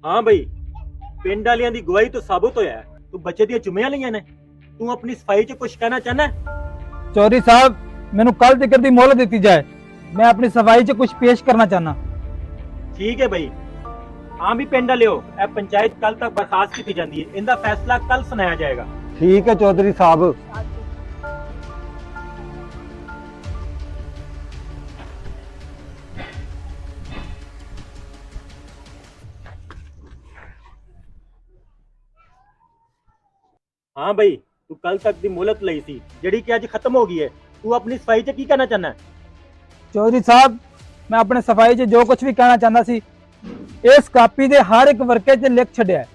हाँ बई, पिंड वालियां दी गवाही तो साबित होया है तू बच्चे दी जुम्मेयां लईयां ने। तू अपनी सफाई च कुछ कहना चाहना है? चौधरी साहब, मैनू कल तक दी मोहलत दी जाए, मैं अपनी सफाई च कुछ पेश करना चाहना। ठीक है बई, हाँ भी पिंड वाले हो, ए पंचायत कल तक बर्खास्त की जाती है, इनका फैसला कल सुनाया जाएगा। ठीक है चौधरी साहब। हाँ बई, तू कल तक दी मोहलत लई सी जेड़ी कि अज खत्म हो गई है। तू अपनी सफाई च की कहना चाहना है? चौधरी साहब, मैं अपने सफाई च जो कुछ भी कहना चाहता सी इस कापी दे हर एक वर्के च लिख छड्या है।